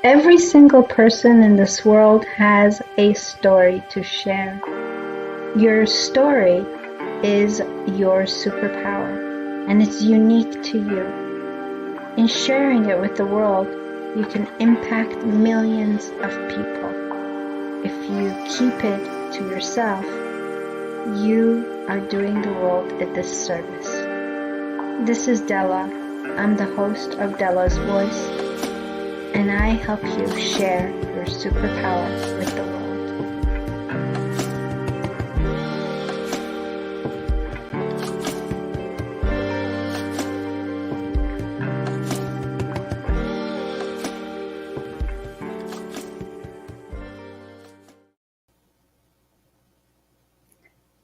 Every single person in this world has a story to share. Your story is your superpower, and it's unique to you. In sharing it with the world, you can impact millions of people. If you keep it to yourself, you are doing the world a disservice. This is Dela. I'm the host of Dela's Voice, and I help you share your superpower with the world.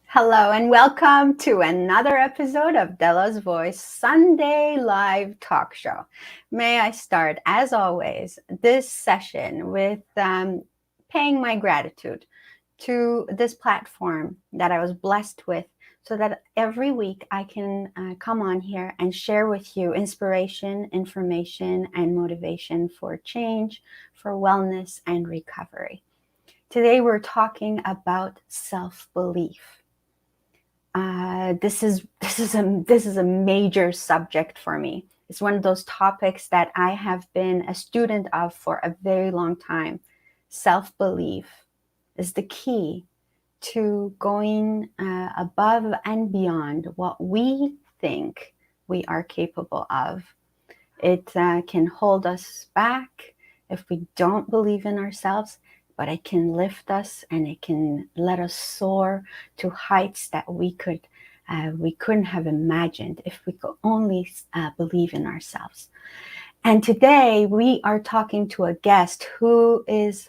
Hello and welcome to another episode of Dela's Voice Sunday Live Talk Show. May I start, as always, this session with paying my gratitude to this platform that I was blessed with, so that every week I can come on here and share with you inspiration, information, and motivation for change, for wellness, and recovery. Today we're talking about self-belief. This is a major subject for me. It's one of those topics that I have been a student of for a very long time. Self-belief is the key to going above and beyond what we think we are capable of. It can hold us back if we don't believe in ourselves, but it can lift us and it can let us soar to heights that we couldn't have imagined if we could only believe in ourselves. And today we are talking to a guest who is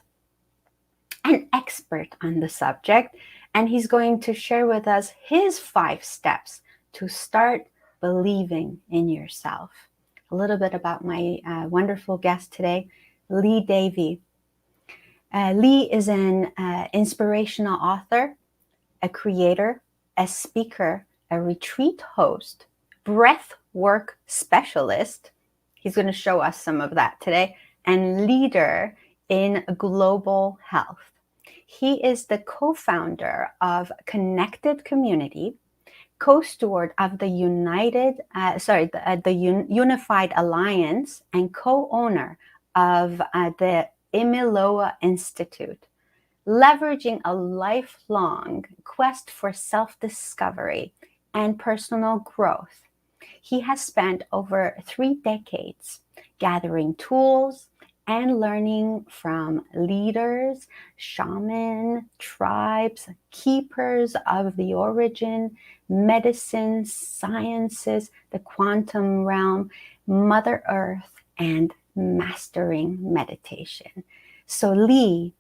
an expert on the subject, and he's going to share with us his 5 steps to start believing in yourself. A little bit about my wonderful guest today, Lee Davy. Lee is an inspirational author, a creator, a speaker, a retreat host, breathwork specialist. He's going to show us some of that today, and leader in global health. He is the co-founder of Connected Community, co-steward of the Unified Alliance, and co-owner of the Imiloa Institute, leveraging a lifelong quest for self-discovery and personal growth. He has spent over 3 decades gathering tools and learning from leaders, shaman, tribes, keepers of the origin, medicine, sciences, the quantum realm, Mother Earth, and mastering meditation. So Lee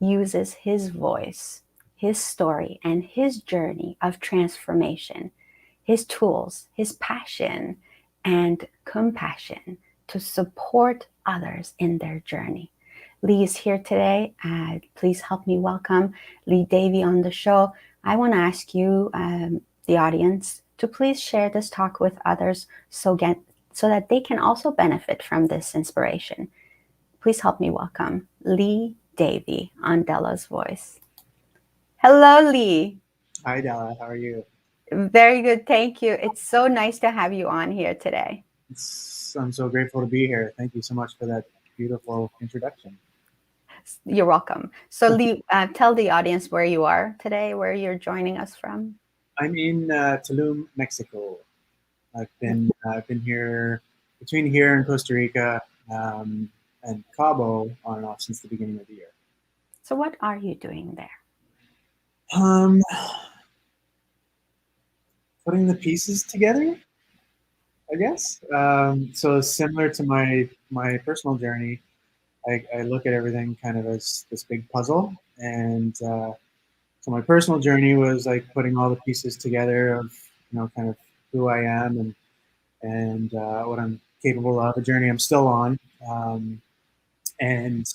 uses his voice, his story, and his journey of transformation, his tools, his passion, and compassion to support others in their journey. Lee is here today. Please help me welcome Lee Davy on the show. I want to ask you, the audience, to please share this talk with others so that they can also benefit from this inspiration. Please help me welcome Lee Davy on Dela's Voice. Hello, Lee. Hi, Dela. How are you? Very good, thank you. It's so nice to have you on here today. I'm so grateful to be here. Thank you so much for that beautiful introduction. You're welcome. So Lee, tell the audience where you are today, where you're joining us from. I'm in Tulum, Mexico. I've been here between here and Costa Rica and Cabo on and off since the beginning of the year. So what are you doing there? Putting the pieces together, I guess. So similar to my personal journey, I look at everything kind of as this big puzzle, and so my personal journey was like putting all the pieces together of kind of who I am and what I'm capable of, a journey I'm still on, and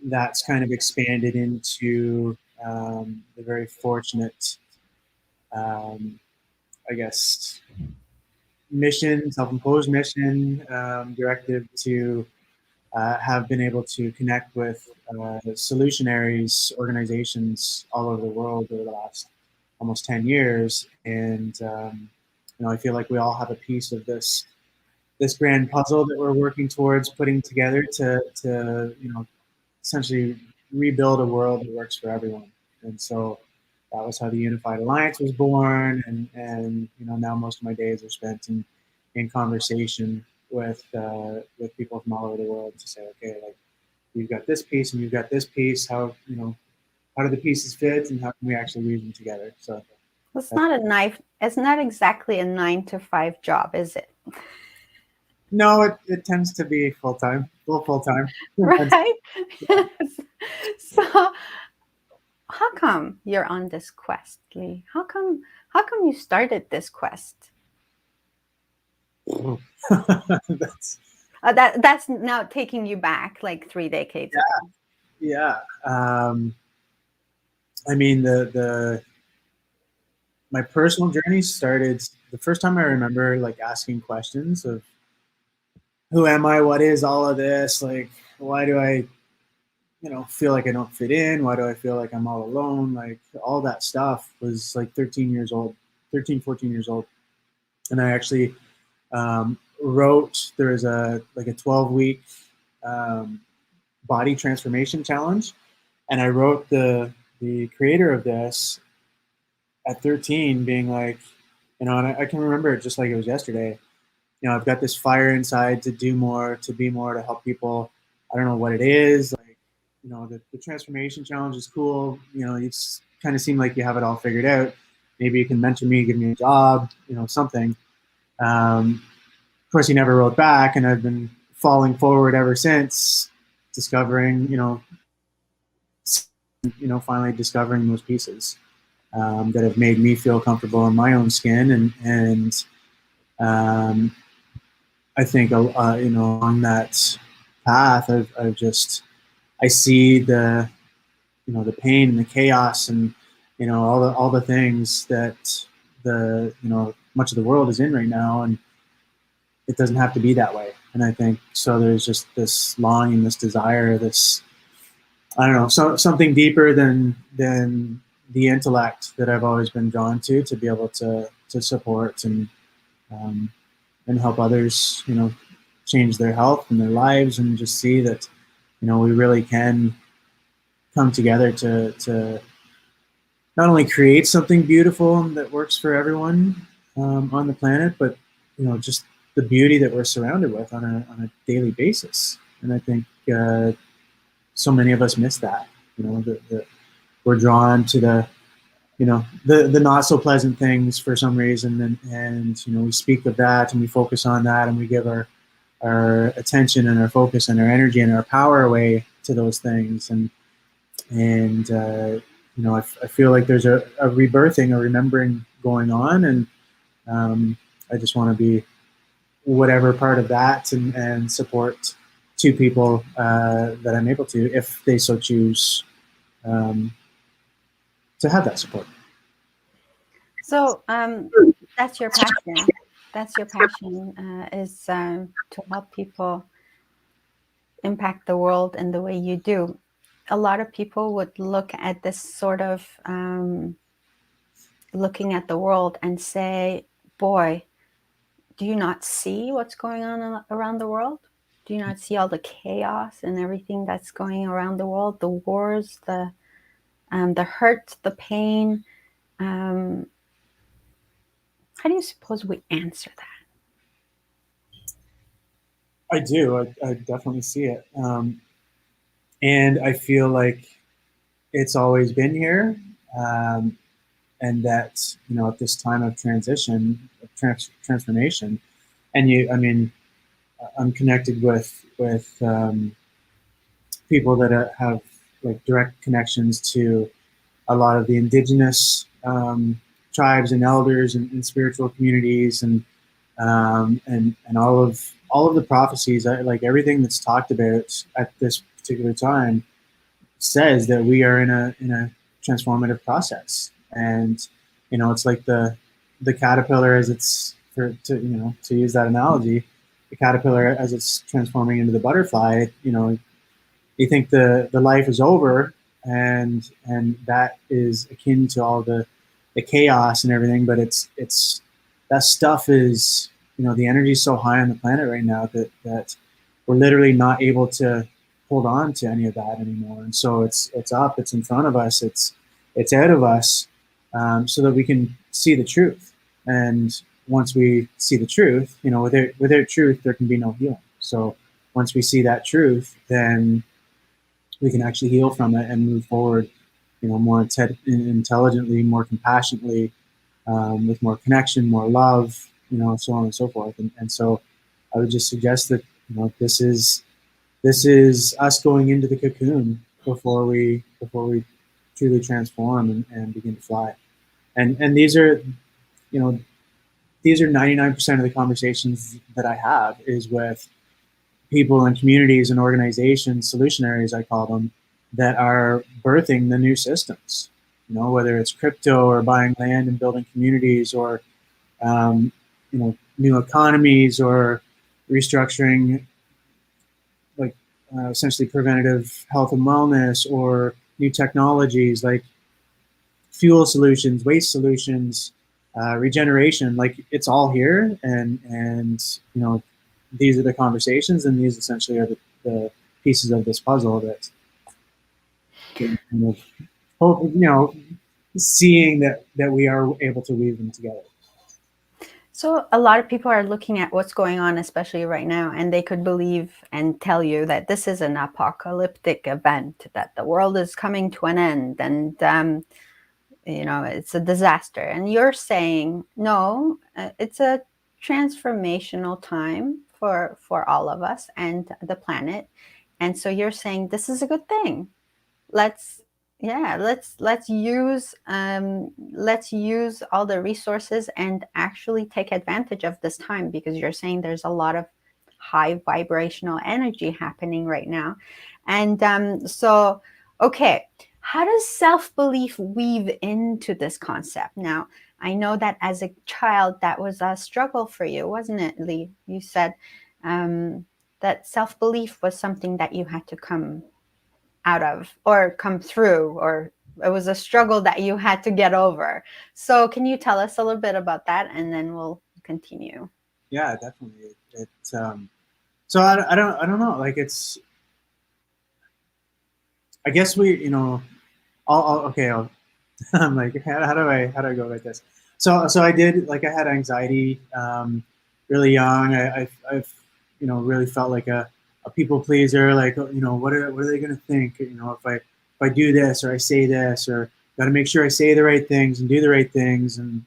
that's kind of expanded into the very fortunate, I guess, mission, self-imposed mission, directive to have been able to connect with solutionaries, organizations all over the world over the last almost 10 years. And, I feel like we all have a piece of this grand puzzle that we're working towards putting together to essentially rebuild a world that works for everyone. And so that was how the Unified Alliance was born. And now most of my days are spent in conversation with people from all over the world to say, okay, like, you've got this piece and you've got this piece. How do the pieces fit, and how can we actually weave them together? So It's not a knife. It's not exactly a 9 to 5 job, is it? no, it tends to be full time. Right? So how come you're on this quest, Lee? How come you started this quest? That's That's now taking you back like 3 decades ago. yeah. I mean, the my personal journey started the first time I remember like asking questions of who am I, what is all of this, like why do I feel like I don't fit in, why do I feel like I'm all alone, like all that stuff was like 14 years old. And I actually wrote, there was a 12-week body transformation challenge, and I wrote the creator of this at 13 being like, and I can remember it just like it was yesterday. I've got this fire inside to do more, to be more, to help people. I don't know what it is. Like, the transformation challenge is cool. You kind of seem like you have it all figured out. Maybe you can mentor me, give me a job, something. Of course, he never wrote back, and I've been falling forward ever since, discovering, finally discovering those pieces that have made me feel comfortable in my own skin, and I think on that path, I see the pain and the chaos and all the things that much of the world is in right now, and it doesn't have to be that way. And I think so. There's just this longing, this desire, this I don't know, something deeper than the intellect that I've always been drawn to be able to support um, and help others, change their health and their lives, and just see that, we really can come together to not only create something beautiful that works for everyone on the planet, but, just the beauty that we're surrounded with on a daily basis. And I think so many of us miss that, we're drawn to the not so pleasant things for some reason, and we speak of that and we focus on that, and we give our attention and our focus and our energy and our power away to those things, and I feel like there's a rebirthing, a remembering going on, and I just want to be whatever part of that, and support two people that I'm able to, if they so choose, to have that support. So that's your passion. That's your passion, is to help people impact the world in the way you do. A lot of people would look at this sort of looking at the world and say, boy, do you not see what's going on around the world? Do you not see all the chaos and everything that's going around the world? The wars, the hurt, the pain. How do you suppose we answer that? I do. I definitely see it. And I feel like it's always been here. And that, at this time of transition, of transformation, and I'm connected with people that have like direct connections to a lot of the indigenous tribes and elders and spiritual communities, and all of the prophecies, like everything that's talked about at this particular time, says that we are in a transformative process, and it's like the caterpillar, as it's to use that analogy, the caterpillar as it's transforming into the butterfly, you think the life is over, and that is akin to all the chaos and everything, but it's that stuff is, the energy is so high on the planet right now that we're literally not able to hold on to any of that anymore. And so it's up, it's in front of us, it's out of us, so that we can see the truth. And once we see the truth, without truth there can be no healing. So once we see that truth, then we can actually heal from it and move forward, more intelligently, more compassionately, with more connection, more love, so on and so forth. And so I would just suggest that, this is us going into the cocoon before we truly transform and begin to fly. And these are, these are 99% of the conversations that I have is with people and communities and organizations, solutionaries, I call them, that are birthing the new systems. Whether it's crypto or buying land and building communities, or new economies, or restructuring, like essentially preventative health and wellness, or new technologies like fuel solutions, waste solutions, regeneration. Like, it's all here, and these are the conversations, and these essentially are the pieces of this puzzle that kind of hope, seeing that we are able to weave them together. So a lot of people are looking at what's going on, especially right now, and they could believe and tell you that this is an apocalyptic event, that the world is coming to an end, and it's a disaster. And you're saying, no, it's a transformational time for all of us and the planet. And so you're saying this is a good thing. Let's use all the resources and actually take advantage of this time, because you're saying there's a lot of high vibrational energy happening right now. And so, okay, how does self-belief weave into this concept? Now, I know that as a child, that was a struggle for you, wasn't it, Lee? You said that self-belief was something that you had to come out of, or come through, or it was a struggle that you had to get over. So can you tell us a little bit about that, and then we'll continue? Yeah, definitely. So I don't know. Like, it's, I guess I'm like, how do I go about this? So I did, like, I had anxiety really young. I've really felt like a people pleaser. Like, what are they going to think? If I do this, or I say this, or got to make sure I say the right things and do the right things, and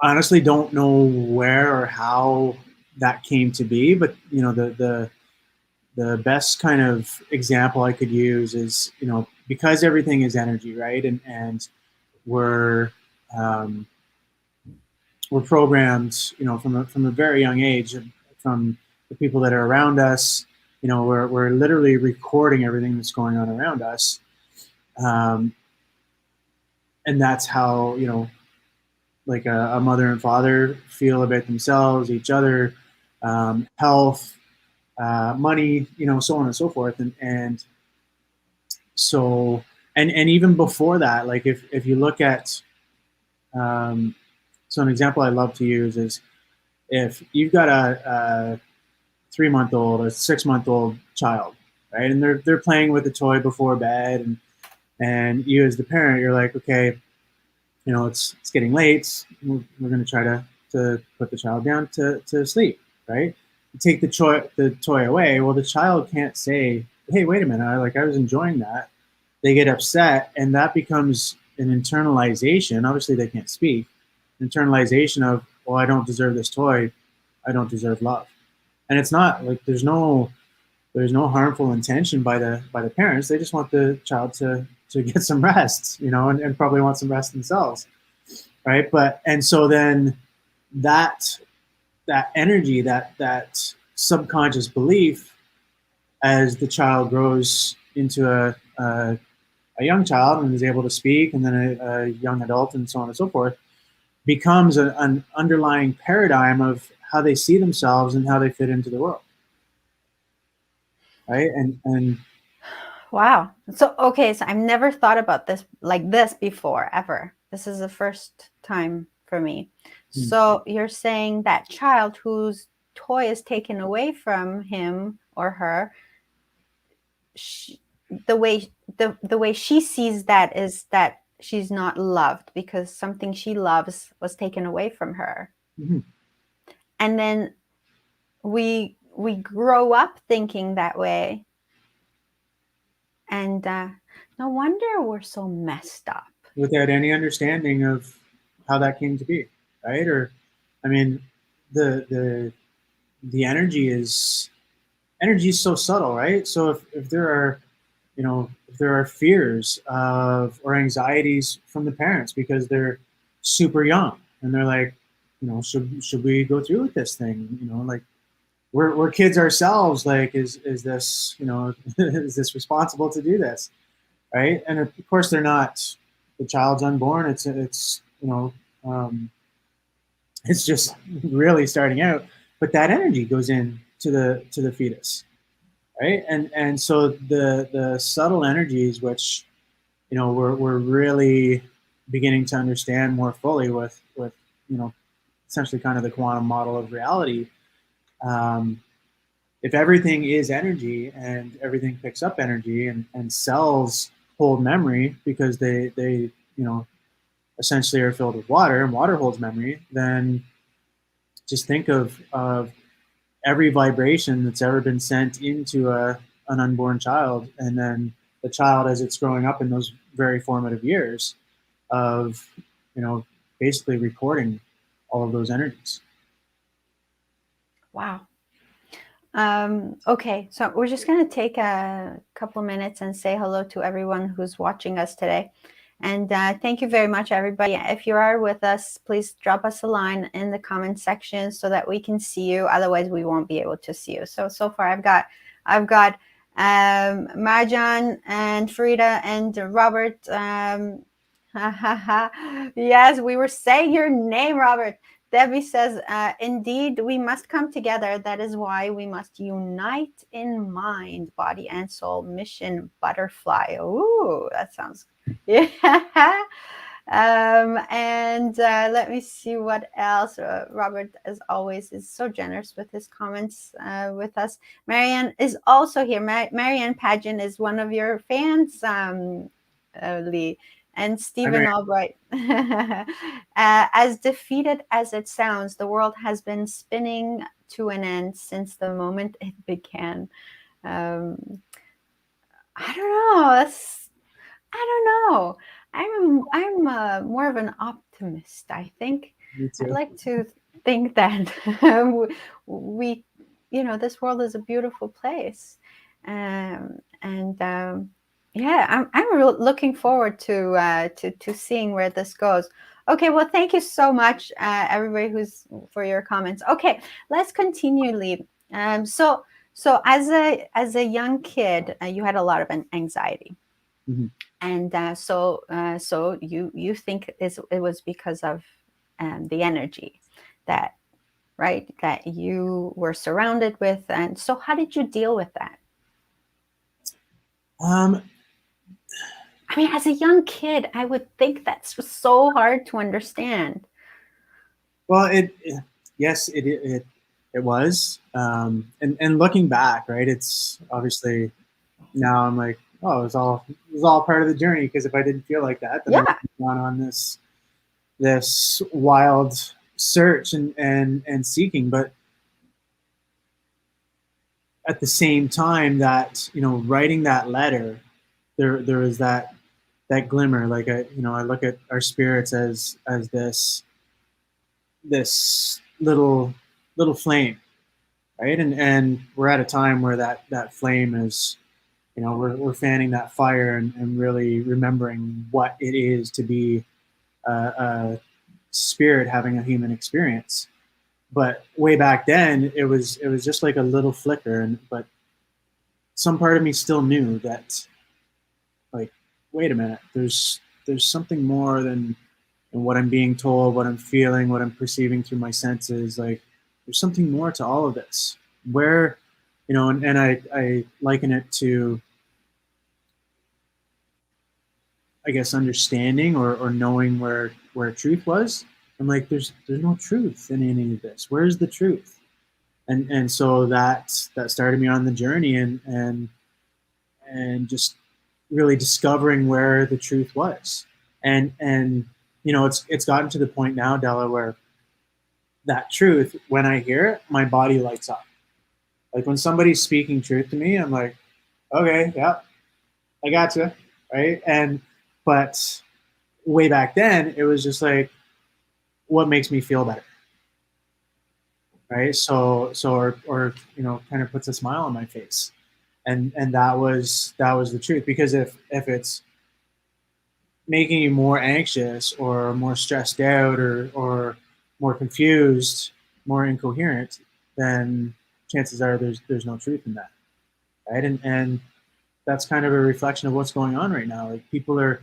honestly don't know where or how that came to be. But the best kind of example I could use is, because everything is energy, right? And we're programmed, from a very young age, from the people that are around us. We're literally recording everything that's going on around us, and that's how, like a mother and father feel about themselves, each other, health, money, so on and so forth. And so, and even before that, like, if you look at, so an example I love to use is, if you've got a 3-month-old, a 6-month-old child, right, and they're playing with a toy before bed, and you as the parent, you're like, okay, it's getting late. We're going to try to put the child down to sleep, right? You take the toy away. Well, the child can't say, hey, wait a minute, I was enjoying that. They get upset, and that becomes an internalization. Obviously, they can't speak. Internalization of, well, I don't deserve this toy. I don't deserve love. And it's not like there's no harmful intention by the parents. They just want the child to get some rest, and probably want some rest themselves, right? And so then that energy, that subconscious belief, as the child grows into a young child and is able to speak, and then a young adult, and so on and so forth, becomes an underlying paradigm of how they see themselves and how they fit into the world, right? And Wow. So, okay, so I've never thought about this like this before, ever. This is the first time for me. So, you're saying that child whose toy is taken away from him or her, she, the way she sees that is that she's not loved because something she loves was taken away from her. mm-hmm. And then we grow up thinking that way. And no wonder we're so messed up. Without any understanding of how that came to be, right? Or, I mean, the the energy is so subtle, right? So if there are, you know, if there are fears of or anxieties from the parents because they're super young and they're like, you know, should we go through with this thing? You know, like we're kids ourselves. Like, is this, you know, is this responsible to do this, right? And of course, they're not. The child's unborn. It's you know, it's just really starting out. But that energy goes in to the fetus, right? And so the subtle energies, which you know we're really beginning to understand more fully with you know essentially kind of the quantum model of reality. Um, if everything is energy and everything picks up energy and cells hold memory because they you know essentially are filled with water and water holds memory, then just think of every vibration that's ever been sent into an unborn child, and then the child as it's growing up in those very formative years of you know basically recording all of those energies. Wow. Okay, so we're just going to take a couple minutes and say hello to everyone who's watching us today. And thank you very much, everybody. If you are with us, please drop us a line in the comment section so that we can see you. Otherwise, we won't be able to see you. So far, I've got Marjan and Frida and Robert. Yes, we were saying your name, Robert. Debbie says, indeed, we must come together. That is why we must unite in mind, body, and soul. Mission butterfly. Ooh, that sounds, yeah. And let me see what else. Robert, as always, is so generous with his comments with us. Marianne is also here. Marianne Pageant is one of your fans, Lee. And Stephen Albright. As defeated as it sounds, the world has been spinning to an end since the moment it began. I don't know. I don't know. I'm more of an optimist, I think. Me too. I'd like to think that we, you know, this world is a beautiful place. Yeah, I'm looking forward to seeing where this goes. Okay, well, thank you so much, everybody for your comments. Okay, let's continue, Lee. So as a young kid, you had a lot of anxiety, Mm-hmm. and so you think it was because of the energy that that you were surrounded with, and so how did you deal with that? I mean, as a young kid, I would think that's so hard to understand. Well, yes, it was, and looking back, right? It's obviously now I'm like, oh, it was all part of the journey. Because if I didn't feel like that, then I would have gone on this wild search and seeking. But at the same time, that you know, writing that letter, there was that glimmer. Like I look at our spirits as this little flame, right? And we're at a time where that flame is, you know, we're fanning that fire and really remembering what it is to be a spirit having a human experience. But way back then, it was just like a little flicker, but some part of me still knew that, like, wait a minute, there's something more than and what I'm being told, what I'm feeling, what I'm perceiving through my senses. Like there's something more to all of this. Where, and I liken it to, I guess, understanding or knowing where truth was. I'm like, there's no truth in any of this. Where's the truth? And so that started me on the journey, and just really discovering where the truth was. And it's gotten to the point now, Dela, where that truth, when I hear it, my body lights up. Like when somebody's speaking truth to me, I'm like, okay, yeah, I got you, right? But way back then, it was just like, what makes me feel better, right? Or kind of puts a smile on my face, and that was the truth. Because if it's making you more anxious or more stressed out or more confused, more incoherent, then chances are there's no truth in that, right? And that's kind of a reflection of what's going on right now. Like people are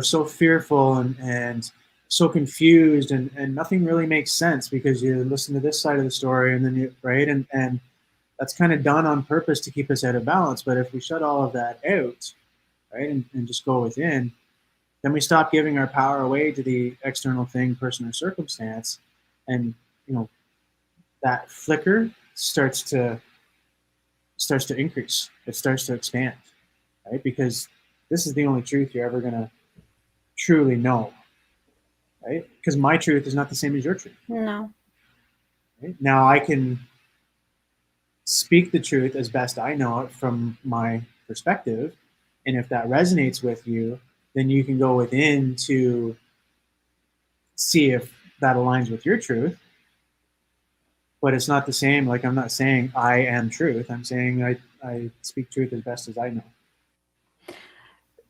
so fearful and so confused, and nothing really makes sense because you listen to this side of the story and then you right and that's kind of done on purpose to keep us out of balance. But if we shut all of that out, right, and just go within, then we stop giving our power away to the external thing, person, or circumstance, and that flicker starts to increase. It starts to expand, right? Because this is the only truth you're ever gonna truly know, right? Because my truth is not the same as your truth. No. Right? Now I can speak the truth as best I know it from my perspective, and if that resonates with you, then you can go within to see if that aligns with your truth. But it's not the same. Like I'm not saying I am truth. I'm saying I speak truth as best as I know.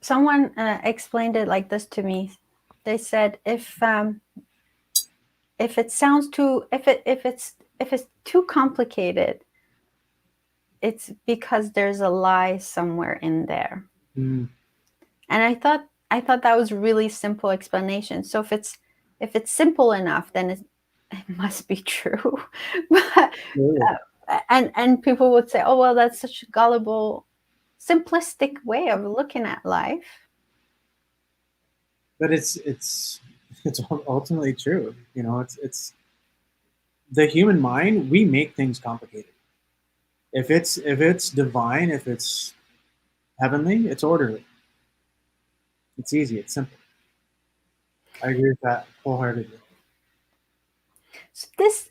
Someone explained it like this to me. They said if it sounds too if it's too complicated, it's because there's a lie somewhere in there. Mm. And I thought that was really simple explanation. So if it's simple enough, then it must be true. But and people would say, oh well, that's such a gullible, simplistic way of looking at life. But it's ultimately true. It's the human mind. We make things complicated. If it's divine, if it's heavenly, it's orderly. It's easy. It's simple. I agree with that wholeheartedly. So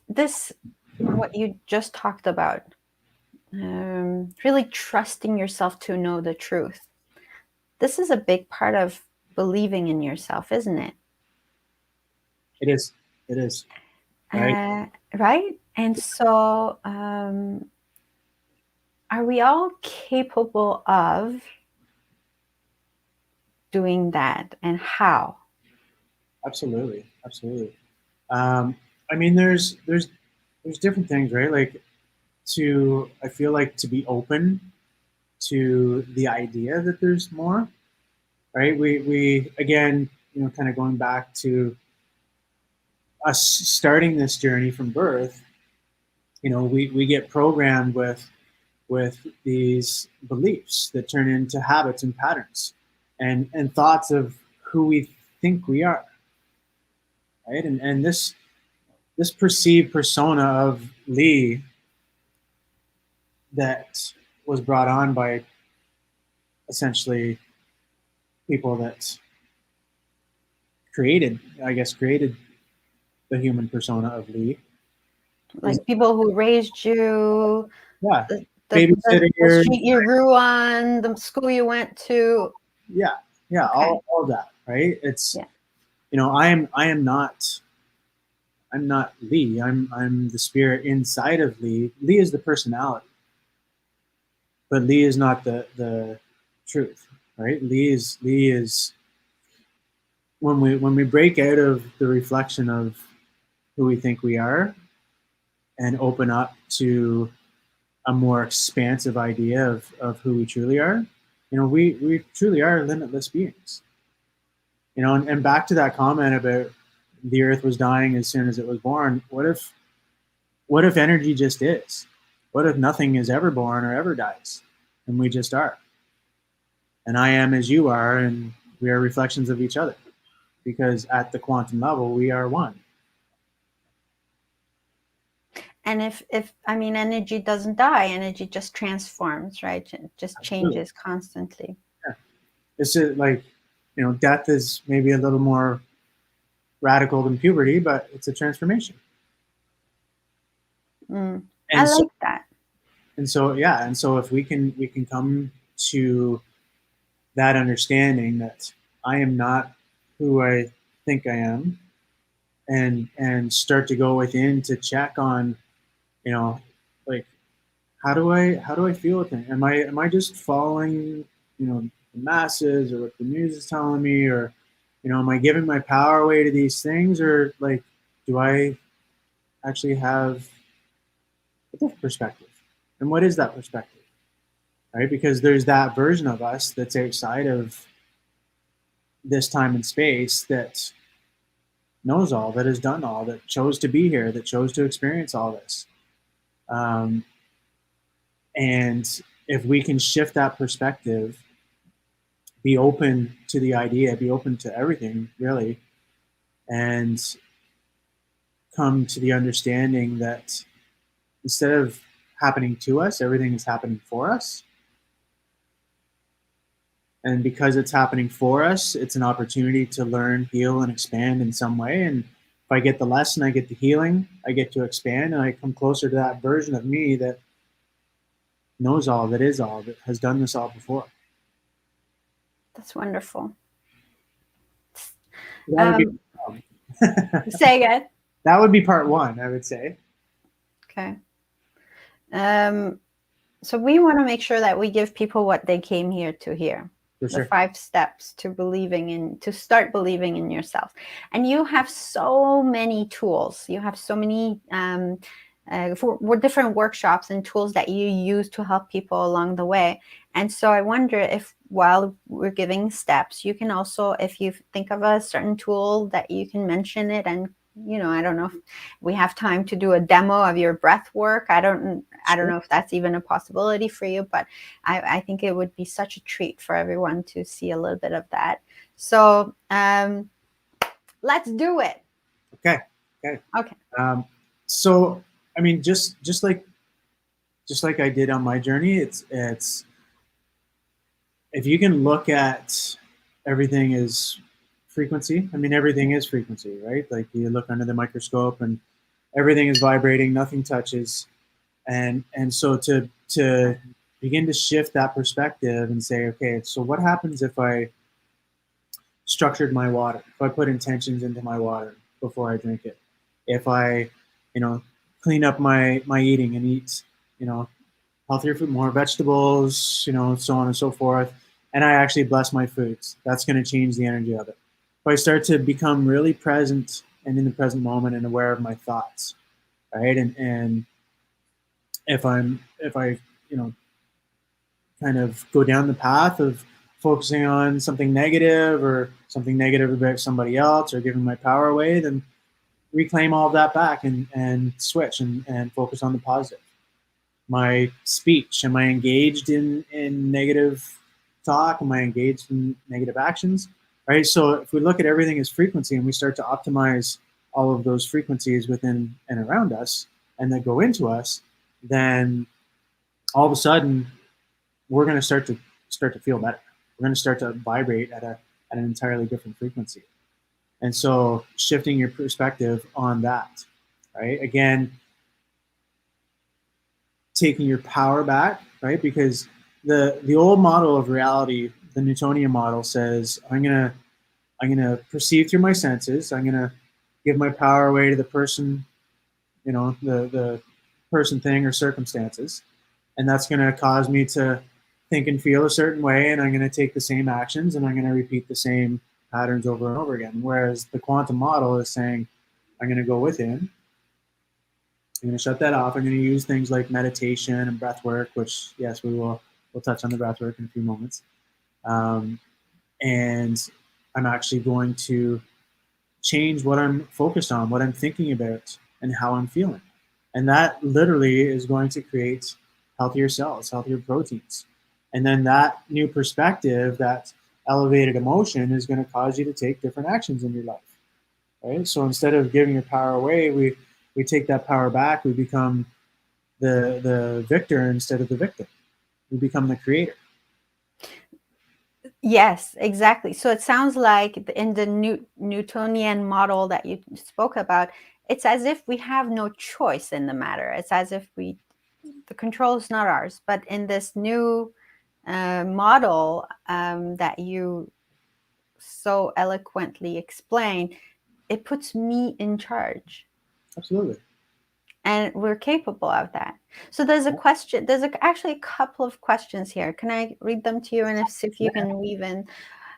this what you just talked about, really trusting yourself to know the truth. This is a big part of believing in yourself, isn't it? It is. It is. Right. Right? And so, are we all capable of doing that, and how? Absolutely. Absolutely. I mean, there's different things, right? Like I feel like to be open to the idea that there's more, right? We again, kind of going back to us starting this journey from birth, we get programmed with these beliefs that turn into habits and patterns and thoughts of who we think we are, right? And this perceived persona of Lee that was brought on by essentially people that created the human persona of Lee. Like people who raised you, Yeah, the street you grew on, the school you went to. Yeah, okay. all of that, right? It's I'm not Lee. I'm the spirit inside of Lee. Lee is the personality, but Lee is not the truth, right? Lee is when we break out of the reflection of who we think we are and open up to a more expansive idea of who we truly are. We truly are limitless beings. You know, and back to that comment about the earth was dying as soon as it was born. What if energy just is? What if nothing is ever born or ever dies, and we just are? And I am as you are, and we are reflections of each other, because at the quantum level, we are one. And if I mean, energy doesn't die, energy just transforms, right? It just Absolutely. changes constantly. Yeah. It's just like, you know, death is maybe a little more radical than puberty, but it's a transformation. I And so, like that. and so, yeah, and so if we can come to that understanding that I am not who I think I am, and start to go within to check on, you know, like, how do I feel with it? Am I just following, you know, the masses or what the news is telling me, or, you know, am I giving my power away to these things, or like, do I actually have a different perspective? And what is that perspective? Right? Because there's that version of us that's outside of this time and space that knows all, that has done all, that chose to be here, that chose to experience all this. Um, and if we can shift that perspective, be open to the idea, be open to everything, really, and come to the understanding that instead of happening to us, everything is happening for us. And because it's happening for us, it's an opportunity to learn, heal, and expand in some way. And if I get the lesson, I get the healing, I get to expand, and I come closer to that version of me that knows all, that is all, that has done this all before. That's wonderful. That would be Say again. that would be part one, I would say. Okay. So we want to make sure that we give people what they came here to hear. For sure. The 5 steps to start believing in yourself. And you have so many tools. You have so many for different workshops and tools that you use to help people along the way. And so I wonder if while we're giving steps, you can also, if you think of a certain tool, that you can mention it. And, you know, I don't know if we have time to do a demo of your breath work. I don't know if that's even a possibility for you, but I think it would be such a treat for everyone to see a little bit of that. So let's do it. Okay. So, I mean, just like I did on my journey, it's if you can look at everything as frequency. I mean, everything is frequency, right? Like you look under the microscope and everything is vibrating, nothing touches. And so to begin to shift that perspective and say, okay, so what happens if I structured my water, if I put intentions into my water before I drink it, if I, you know, clean up my eating and eat, you know, healthier food, more vegetables, you know, so on and so forth, and I actually bless my foods, that's going to change the energy of it. If I start to become really present and in the present moment and aware of my thoughts, right, and if I, you know, kind of go down the path of focusing on something negative or something negative about somebody else or giving my power away, then reclaim all of that back and switch and focus on the positive. My speech, am I engaged in negative talk? Am I engaged in negative actions? Right. So if we look at everything as frequency and we start to optimize all of those frequencies within and around us and that go into us, then all of a sudden we're going to start to feel better. We're going to start to vibrate at an entirely different frequency. And so shifting your perspective on that, right? Again, taking your power back, right? Because the old model of reality, the Newtonian model, says I'm gonna perceive through my senses. I'm gonna give my power away to the person, you know, the person, thing, or circumstances, and that's gonna cause me to think and feel a certain way, and I'm gonna take the same actions, and I'm gonna repeat the same patterns over and over again. Whereas the quantum model is saying, I'm gonna go within. I'm going to shut that off. I'm going to use things like meditation and breath work, which, yes, we'll touch on the breath work in a few moments. And I'm actually going to change what I'm focused on, what I'm thinking about, and how I'm feeling. And that literally is going to create healthier cells, healthier proteins. And then that new perspective, that elevated emotion is going to cause you to take different actions in your life. Right? So instead of giving your power away, we take that power back. We become the victor instead of the victim. We become the creator. Yes, exactly. So it sounds like in the Newtonian model that you spoke about, it's as if we have no choice in the matter. It's as if the control is not ours. But in this new model that you so eloquently explain, it puts me in charge. Absolutely. And we're capable of that. So there's a question, actually a couple of questions here. Can I read them to you and see if you can weave in?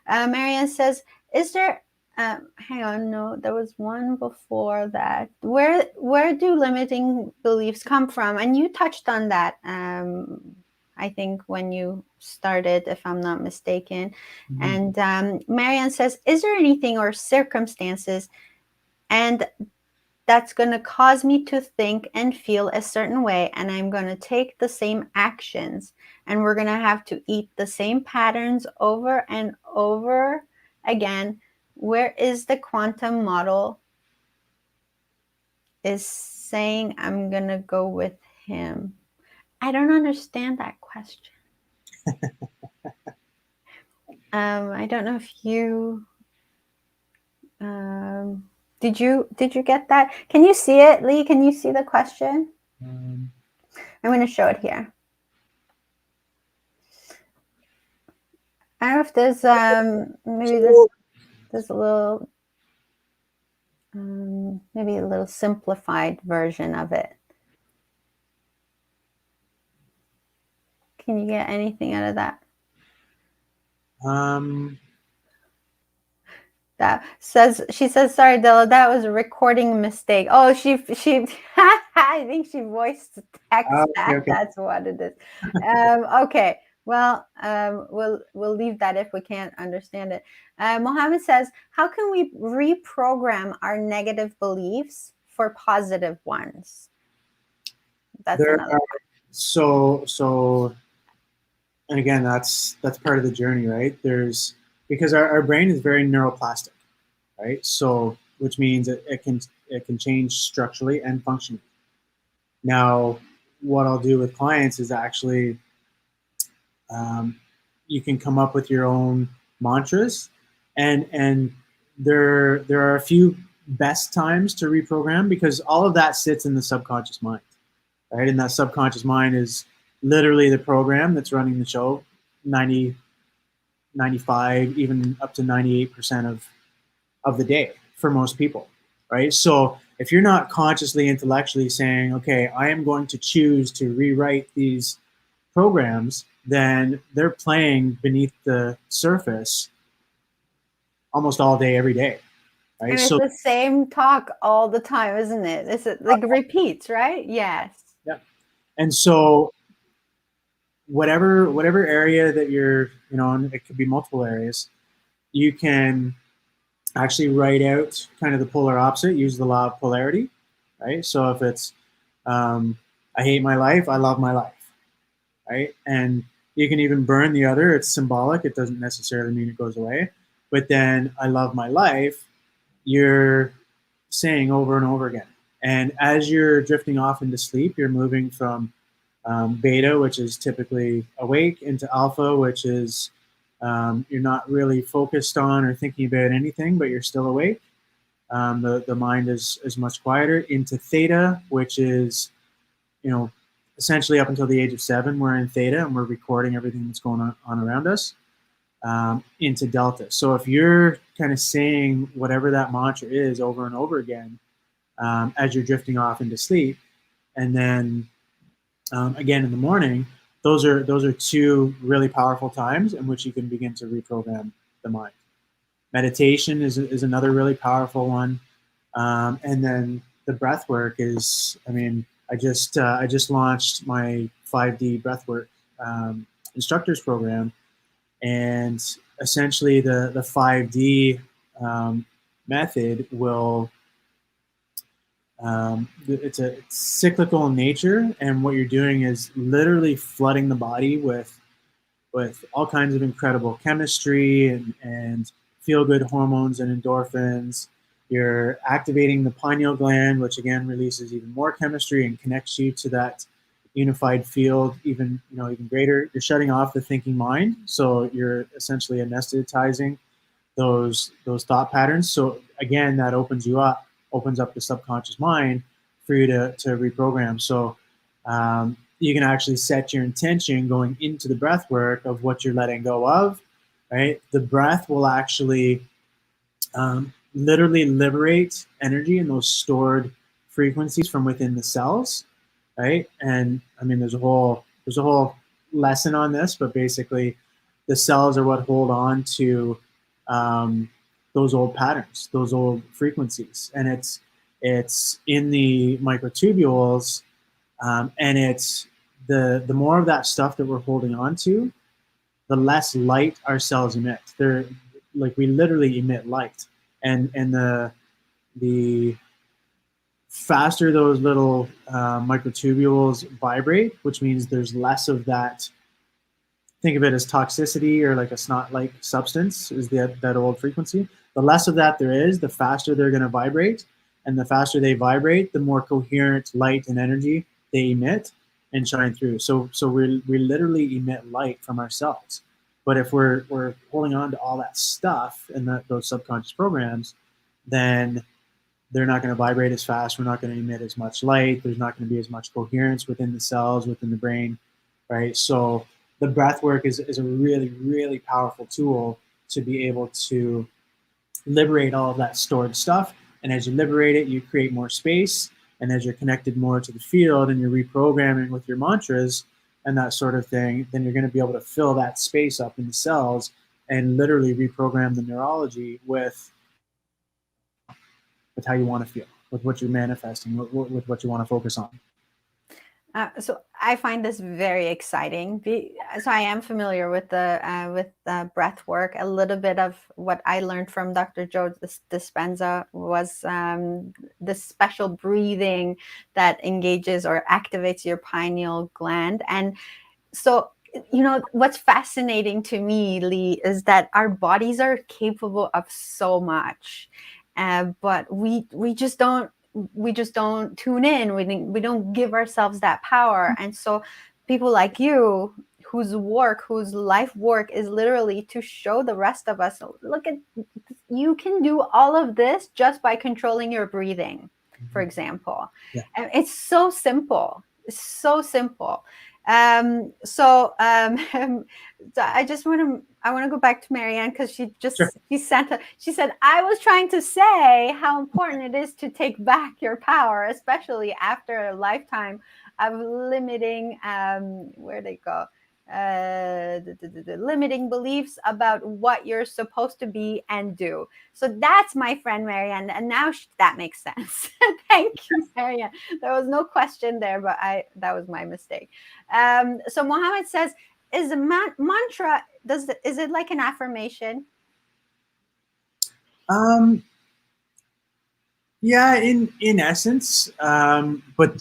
Marianne says, is there, hang on, no, there was one before that. Where do limiting beliefs come from? And you touched on that, I think, when you started, if I'm not mistaken. Mm-hmm. And Marianne says, is there anything or circumstances and that's going to cause me to think and feel a certain way, and I'm going to take the same actions, and we're going to have to eat the same patterns over and over again? Where is the quantum model is saying I'm going to go with him? I don't understand that question. I don't know if you did you get that? Can you see it, Lee? Can you see the question? I'm going to show it here. I don't know if there's maybe there's a little maybe a little simplified version of it. Can you get anything out of that? That says, she says, sorry, Dela, that was a recording mistake. Oh, she I think she voiced text that. Okay. That's what it is. Okay. Well, we'll leave that if we can't understand it. Mohammed says, how can we reprogram our negative beliefs for positive ones? That's another one. So and again, that's part of the journey, right? Because our brain is very neuroplastic, right? So which means it can change structurally and functionally. Now, what I'll do with clients is actually you can come up with your own mantras, and there are a few best times to reprogram, because all of that sits in the subconscious mind, right? And that subconscious mind is literally the program that's running the show 90, 95, even up to 98% of the day for most people, right? So if you're not consciously, intellectually saying, okay, I am going to choose to rewrite these programs, then they're playing beneath the surface almost all day, every day, right? And it's the same talk all the time, isn't it? It's like repeats, right? Yes. Yeah. And so whatever area that you're, and it could be multiple areas, you can actually write out kind of the polar opposite, use the law of polarity, right? So if it's, I hate my life, I love my life, right? And you can even burn the other. It's symbolic. It doesn't necessarily mean it goes away. But then I love my life, you're saying over and over again. And as you're drifting off into sleep, you're moving from beta, which is typically awake, into alpha, which is you're not really focused on or thinking about anything, but you're still awake. The mind is much quieter. Into theta, which is, essentially up until the age of 7, we're in theta and we're recording everything that's going on around us. Into delta. So if you're kind of saying whatever that mantra is over and over again as you're drifting off into sleep, and then again in the morning, those are two really powerful times in which you can begin to reprogram the mind. Meditation is another really powerful one, and then the breath work is. I mean, I just launched my 5D breathwork instructors program, and essentially the 5D method will, it's cyclical in nature, and what you're doing is literally flooding the body with all kinds of incredible chemistry and feel good hormones and endorphins. You're activating the pineal gland, which again releases even more chemistry and connects you to that unified field even even greater. You're shutting off the thinking mind, so you're essentially anesthetizing those thought patterns. So again, that opens up the subconscious mind for you to reprogram. So you can actually set your intention going into the breath work of what you're letting go of, right? The breath will actually literally liberate energy and those stored frequencies from within the cells, right? And I mean, there's a whole lesson on this, but basically, the cells are what hold on to those old patterns, those old frequencies, and it's in the microtubules, and it's the more of that stuff that we're holding on to, the less light our cells emit. They're like, we literally emit light, and the faster those little microtubules vibrate, which means there's less of that. Think of it as toxicity, or like a snot-like substance is that old frequency. The less of that there is, the faster they're going to vibrate, and the faster they vibrate, the more coherent light and energy they emit and shine through. So we literally emit light from ourselves. But if we're holding on to all that stuff and those subconscious programs, then they're not going to vibrate as fast. We're not going to emit as much light. There's not going to be as much coherence within the cells, within the brain, right? So the breath work is a really, really powerful tool to be able to liberate all of that stored stuff. And as you liberate it, you create more space. And as you're connected more to the field and you're reprogramming with your mantras and that sort of thing, then you're going to be able to fill that space up in the cells and literally reprogram the neurology with how you want to feel, with what you're manifesting, with what you want to focus on. So I find this very exciting. So I am familiar with the breath work. A little bit of what I learned from Dr. Joe Dispenza was the special breathing that engages or activates your pineal gland. And so, what's fascinating to me, Lee, is that our bodies are capable of so much, but we just don't tune in. We don't give ourselves that power. And so people like you, whose life work is literally to show the rest of us, look, at you can do all of this just by controlling your breathing, for example. Yeah. And it's so simple. So I just want to go back to Marianne, because she said, I was trying to say how important it is to take back your power, especially after a lifetime of limiting limiting beliefs about what you're supposed to be and do. So that's my friend Marianne, and now that makes sense. Thank you, Marianne. There was no question there, but that was my mistake. So Mohammed says, is a mantra, is it like an affirmation? Yeah, in essence, but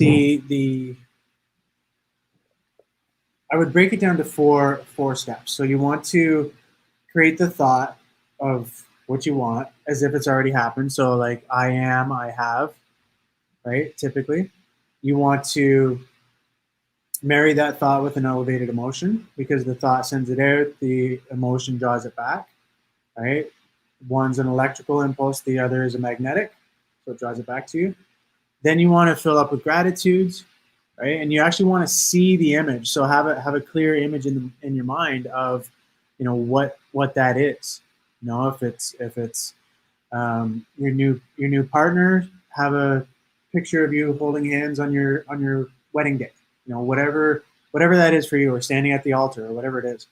I would break it down to four steps. So you want to create the thought of what you want as if it's already happened. So like, I am, I have, right? Typically, you want to marry that thought with an elevated emotion, because the thought sends it out, the emotion draws it back, right? One's an electrical impulse, the other is a magnetic, so it draws it back to you. Then you want to fill up with gratitudes, right? And you actually want to see the image. So have a clear image in your mind of, what that is. If it's your new partner, have a picture of you holding hands on your wedding day. Whatever that is for you, or standing at the altar, or whatever it is.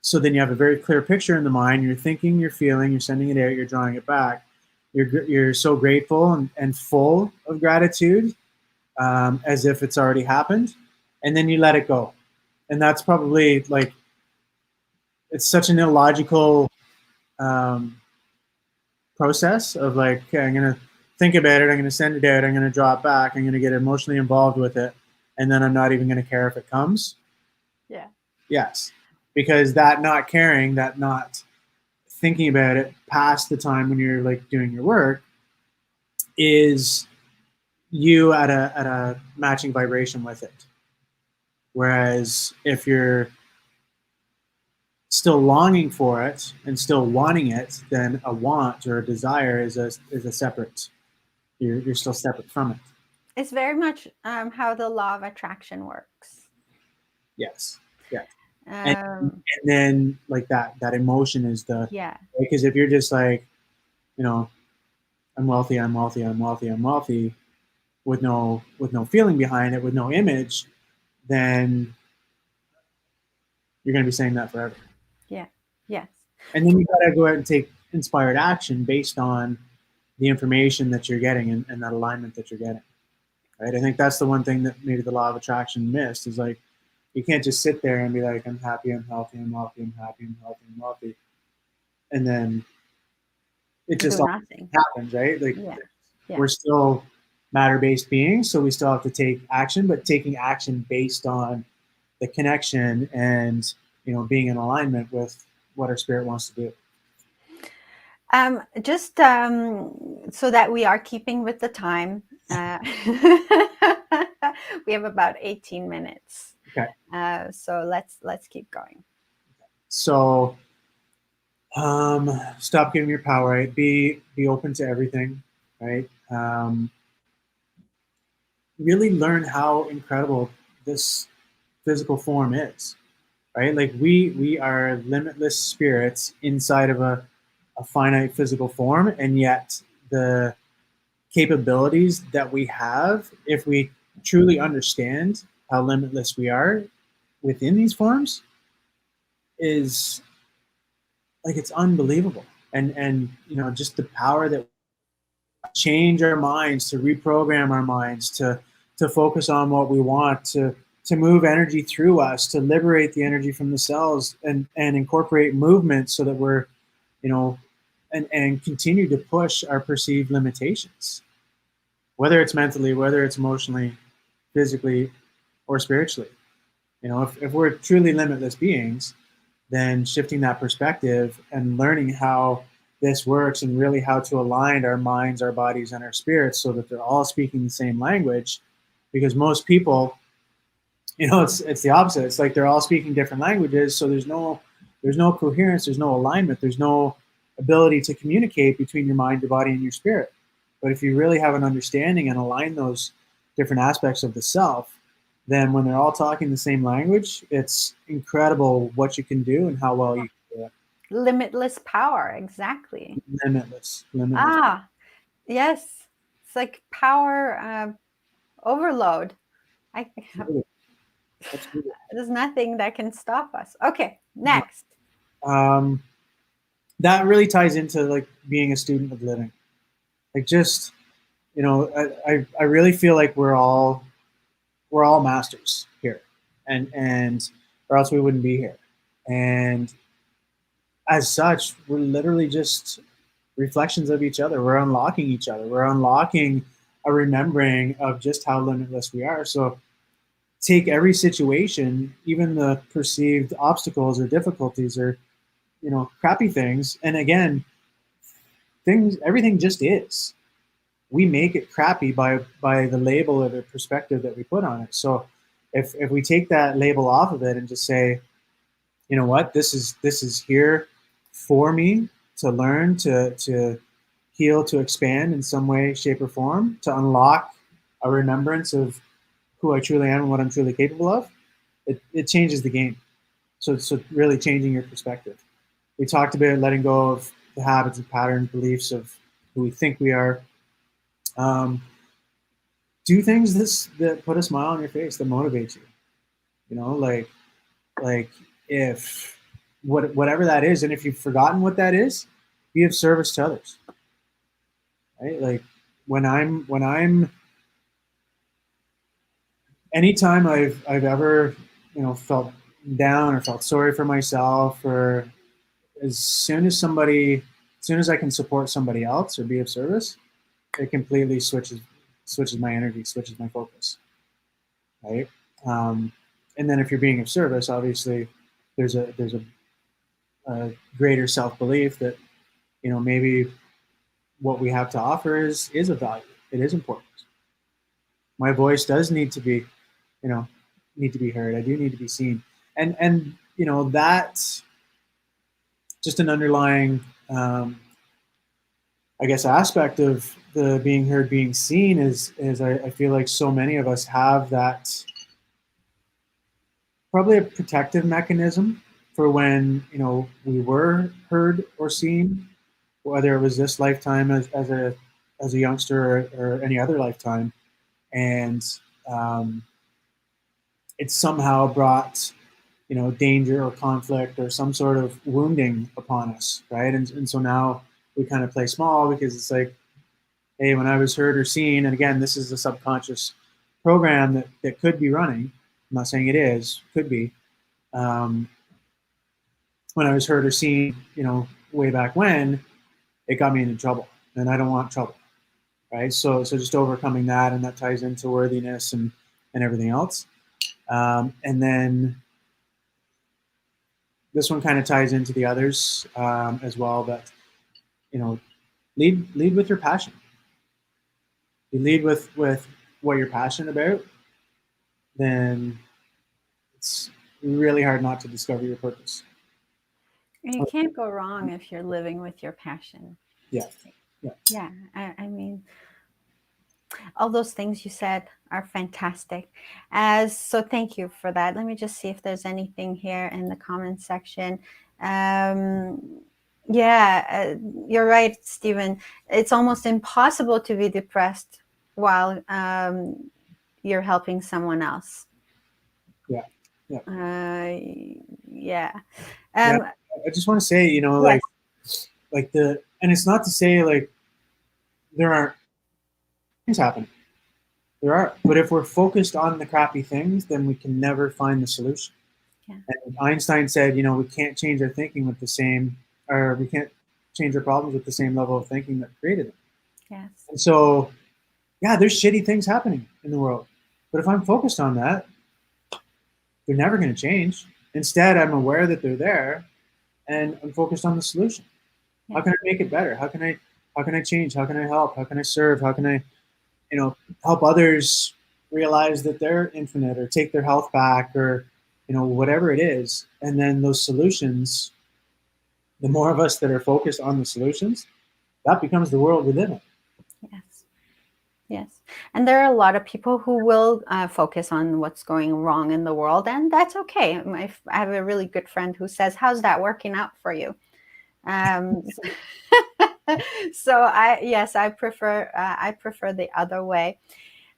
So then you have a very clear picture in the mind. You're thinking, you're feeling, you're sending it out, you're drawing it back. You're so grateful and full of gratitude, as if it's already happened, and then you let it go. And that's probably like it's such an illogical process of like, okay, I'm gonna think about it, I'm gonna send it out, I'm gonna draw it back, I'm gonna get emotionally involved with it, and then I'm not even gonna care if it comes. Yeah. Yes, because that not caring, that not thinking about it past the time when you're like doing your work is you at a matching vibration with it. Whereas if you're still longing for it and still wanting it, then a want or a desire is a separate. You're still separate from it. It's very much how the law of attraction works. Yes. Yeah. And Um, then like that emotion is the yeah. because if you're just like, you know, I'm wealthy, I'm wealthy, I'm wealthy, I'm wealthy, with no feeling behind it, with no image, then you're going to be saying that forever. Yeah. Yes. And then you got to go out and take inspired action based on the information that you're getting and that alignment that you're getting. Right? I think that's the one thing that maybe the law of attraction missed is like you can't just sit there and be like, I'm happy, I'm healthy, I'm wealthy, I'm happy, I'm healthy, I'm wealthy, and then it just Do all nothing. happens, right? Like Yeah. we're still matter-based beings, so we still have to take action, but taking action based on the connection and being in alignment with what our spirit wants to do. Just so that we are keeping with the time, we have about 18 minutes. Okay. So let's keep going. So stop giving your power, right? Be open to everything, right? Really learn how incredible this physical form is, right? Like we are limitless spirits inside of a finite physical form, and yet the capabilities that we have, if we truly understand how limitless we are within these forms, is like it's unbelievable. And just the power that change our minds, to reprogram our minds, to focus on what we want, to move energy through us, to liberate the energy from the cells, and incorporate movement so that we're, and continue to push our perceived limitations, whether it's mentally, whether it's emotionally, physically, or spiritually. If we're truly limitless beings, then shifting that perspective and learning how this works and really how to align our minds, our bodies, and our spirits so that they're all speaking the same language. Because most people, it's the opposite. It's like they're all speaking different languages, so there's no coherence, there's no alignment, there's no ability to communicate between your mind, your body, and your spirit. But if you really have an understanding and align those different aspects of the self, then when they're all talking the same language, it's incredible what you can do and how well you can do it. Limitless power, exactly. Limitless. Yes, it's like power overload. Absolutely. Absolutely. There's nothing that can stop us. Okay, next. That really ties into like being a student of living. Like just, I really feel like we're all masters here, and or else we wouldn't be here. And as such, we're literally just reflections of each other. We're unlocking each other. We're unlocking a remembering of just how limitless we are. So take every situation, even the perceived obstacles or difficulties or crappy things, and again, everything just is. We make it crappy by the label or the perspective that we put on it. So if we take that label off of it and just say, you know what, this is here for me to learn, to heal, to expand in some way, shape, or form, to unlock a remembrance of who I truly am and what I'm truly capable of, it changes the game. So really changing your perspective. We talked about letting go of the habits and patterns, beliefs of who we think we are. Do things that put a smile on your face, that motivate you. Like if whatever that is, and if you've forgotten what that is, be of service to others. Right? Like when I'm anytime I've ever felt down or felt sorry for myself, or as soon as I can support somebody else or be of service, it completely switches my energy, switches my focus, right? Um, and then if you're being of service, obviously there's a greater self belief that maybe what we have to offer is of value. It is important. My voice does you know need to be heard. I do need to be seen, and that's just an underlying I guess aspect of the being heard, being seen is I feel like so many of us have that, probably a protective mechanism for when we were heard or seen, whether it was this lifetime as a youngster, or any other lifetime, and um, it somehow brought danger or conflict or some sort of wounding upon us, right? And so now we kind of play small because it's like, hey, when I was heard or seen, and again, this is a subconscious program that could be running. I'm not saying it is, could be. Um, when I was heard or seen, way back when, it got me into trouble, and I don't want trouble, right? So just overcoming that, and that ties into worthiness and everything else. And then this one kind of ties into the others as well. But lead with your passion. You lead with what you're passionate about, then it's really hard not to discover your purpose. You can't go wrong if you're living with your passion. Yeah. Yeah. I mean, all those things you said are fantastic. So thank you for that. Let me just see if there's anything here in the comment section. You're right, Stephen. It's almost impossible to be depressed while you're helping someone else. Yeah. I just want to say, yes. and it's not to say like there aren't things happening. There are, but if we're focused on the crappy things, then we can never find the solution. Yeah. And Einstein said, we can't change our thinking with the same, or we can't change our problems with the same level of thinking that created them. Yes. And so, yeah, there's shitty things happening in the world, but if I'm focused on that, they're never going to change. Instead, I'm aware that they're there, and I'm focused on the solution. Yeah. How can I make it better? How can I change? How can I help? How can I serve? How can I, help others realize that they're infinite, or take their health back, or, whatever it is. And then those solutions, the more of us that are focused on the solutions, that becomes the world we live in. Yes. And there are a lot of people who will focus on what's going wrong in the world, and that's okay. I have a really good friend who says, how's that working out for you? So I prefer the other way.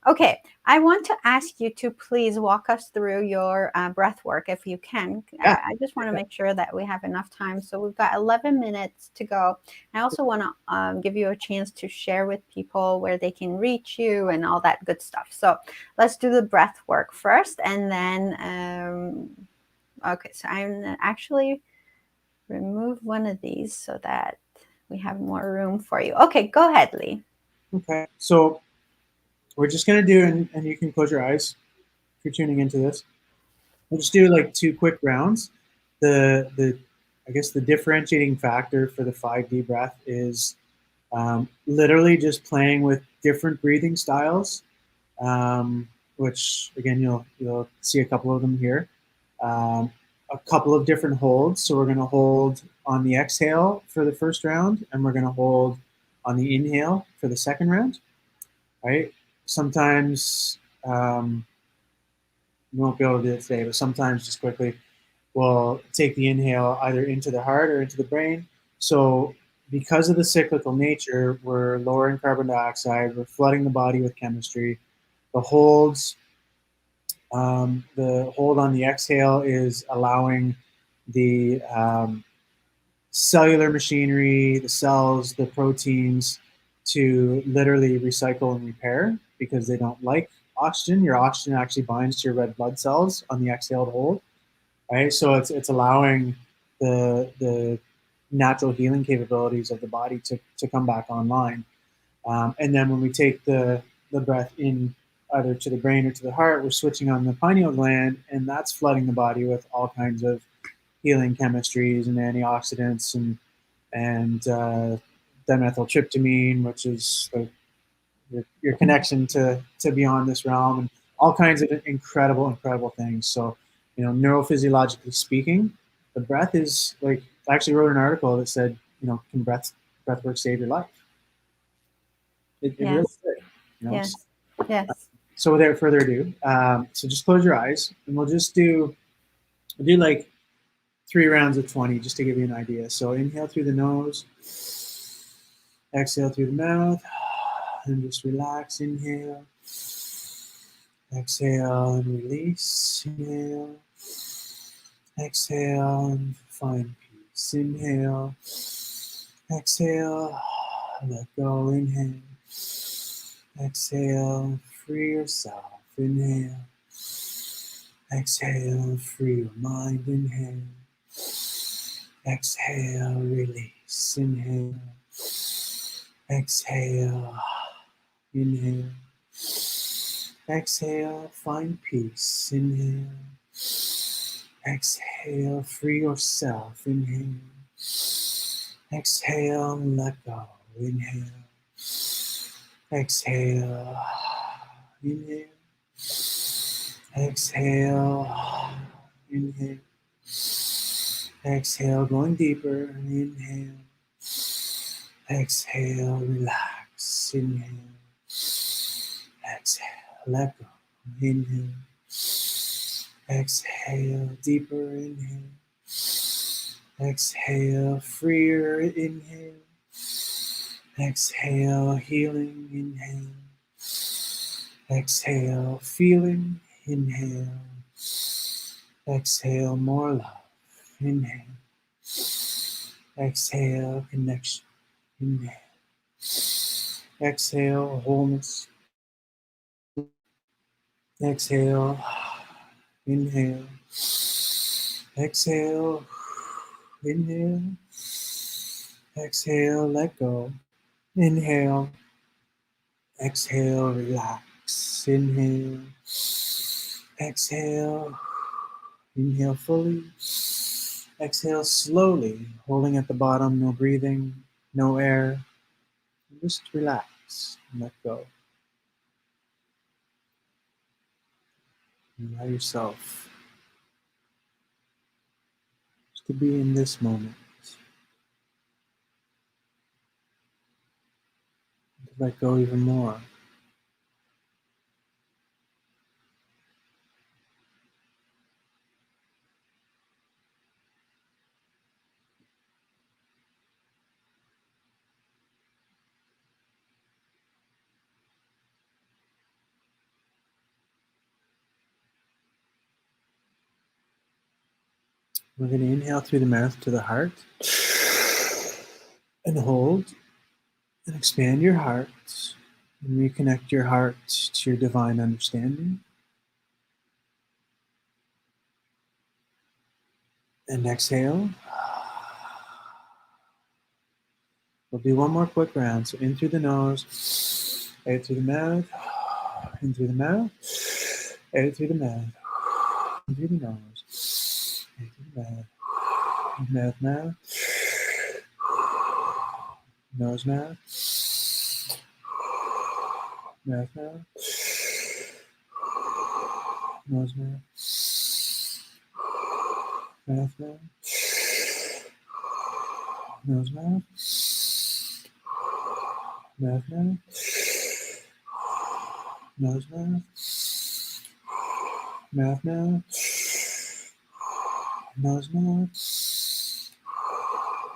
Okay, I want to ask you to please walk us through your breath work if you can. Yeah. I just want to make sure that we have enough time. So we've got 11 minutes to go. I also want to give you a chance to share with people where they can reach you and all that good stuff. So let's do the breath work first, and then, okay, so I'm actually remove one of these so that we have more room for you. Okay, go ahead, Lee. Okay, so we're just going to do, and you can close your eyes if you're tuning into this. We'll just do like 2 quick rounds. I guess the differentiating factor for the 5D breath is literally just playing with different breathing styles, which again, you'll see a couple of them here. A couple of different holds. So we're going to hold on the exhale for the first round, and we're going to hold on the inhale for the second round, right? Sometimes you won't be able to do it today, but sometimes just quickly we'll take the inhale either into the heart or into the brain. So because of the cyclical nature, we're lowering carbon dioxide, we're flooding the body with chemistry. The hold on the exhale is allowing the cellular machinery, the cells, the proteins to literally recycle and repair because they don't like oxygen. Your oxygen actually binds to your red blood cells on the exhaled hold. right? So it's allowing the natural healing capabilities of the body to come back online. And then when we take the breath in either to the brain or to the heart, we're switching on the pineal gland, and that's flooding the body with all kinds of healing chemistries and antioxidants and dimethyltryptamine, which is your connection to beyond this realm, and all kinds of incredible things. So, neurophysiologically speaking, the breath is like, I actually wrote an article that said, can breathwork save your life? It really Yes. did. Yes. Yes. So without further ado, so just close your eyes, and we'll do like 3 rounds of 20 just to give you an idea. So inhale through the nose, exhale through the mouth, and just relax. Inhale, exhale, and release. Inhale, exhale, and find peace. Inhale, exhale, let go. Inhale, exhale, free yourself. Inhale, exhale, free your mind. Inhale, exhale, release. Inhale, exhale, inhale, exhale, find peace. Inhale, exhale, free yourself. Inhale, exhale, let go. Inhale, exhale, inhale, exhale, inhale, exhale, going deeper. Inhale, exhale, relax. Inhale, exhale, let go. Inhale, exhale, deeper. Inhale, exhale, freer. Inhale, exhale, healing. Inhale, exhale, feeling. Inhale, exhale, more love. Inhale, exhale, connection. Inhale, exhale, wholeness. Exhale, inhale, exhale, inhale, exhale, let go. Inhale, exhale, relax. Inhale, exhale, inhale fully. Exhale slowly, holding at the bottom, no breathing, no air. Just relax and let go. Allow yourself just to be in this moment, to let go even more. We're going to inhale through the mouth to the heart and hold and expand your heart and reconnect your heart to your divine understanding. And exhale. We'll do one more quick round. So in through the nose, out through the mouth, in through the mouth, out through the mouth, in through the nose, out through the mouth, mouth, nose, mouth, nose, mouth, nose, mouth, nose, mouth, nose, mouth, nose, mouth, mouth, mouth, nose, mouth,